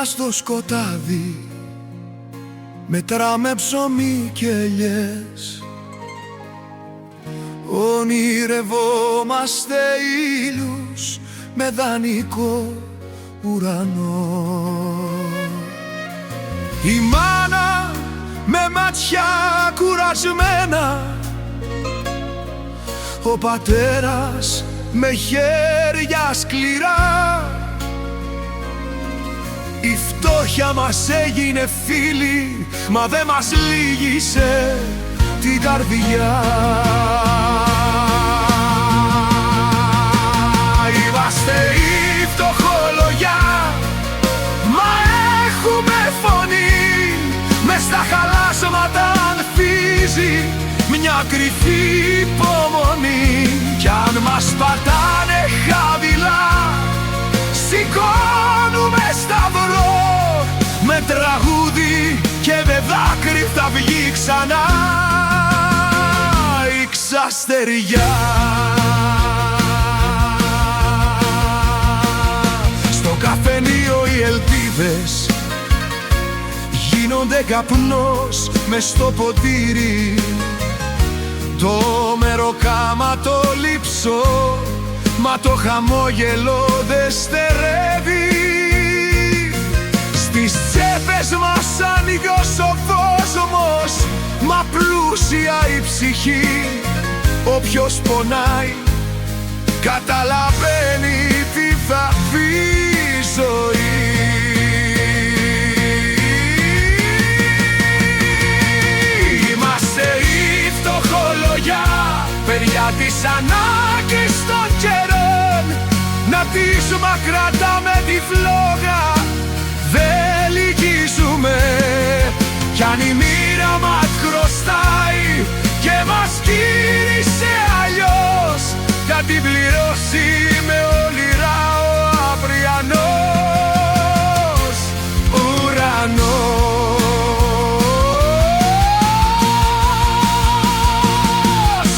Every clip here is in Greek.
στο σκοτάδι, μετράμε ψωμί και ελιές. Ονειρευόμαστε ήλιους με δανεικό ουρανό. Η μάνα με μάτια κουρασμένα, ο πατέρας με χέρια σκληρά. Η φτώχεια μας έγινε φίλη, μα δεν μας λύγησε την καρδιά. Είμαστε οι φτωχολογιά, μα έχουμε φωνή. Μες στα χαλάσματα ανθίζει μια κρυφή υπομονή. Κι αν μας πατάνε χαμηλά, σηκώνουμε σταυρό. Με τραγούδι και με δάκρυ θα βγει ξανά η ξαστεριά. Στο καφενείο οι ελπίδες γίνονται καπνός μες στο ποτήρι. Το μεροκάματο λείψω, μα το χαμόγελο δεν στερεύει. Στις τσέπες μας ανοίγει ο κόσμος, μα πλούσια η ψυχή. Όποιος πονάει καταλαβαίνει τι θα πει η ζωή. Είμαστε οι φτωχολογιά, παιδιά της ανάγκης των καιρών. Να τις μακρατάμε τη φλόγα, δεν λυγίζουμε. Κι αν η μοίρα μας χρωστάει και μας κύρισε αλλιώς, θα την πληρώσει με όνειρα ο αυριανός ουρανός.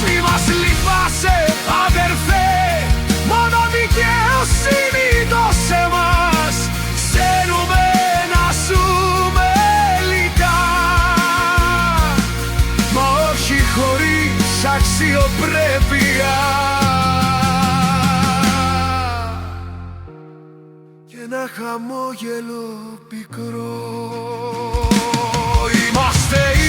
Μη μας λυπάσαι αδερφέ, μόνο δικαιοσύνη δώσε μας. Ξέρουμε να ζούμε λιτά, μα όχι χωρίς αξιοπρέπεια και ένα χαμόγελο πικρό. Είμαστε οι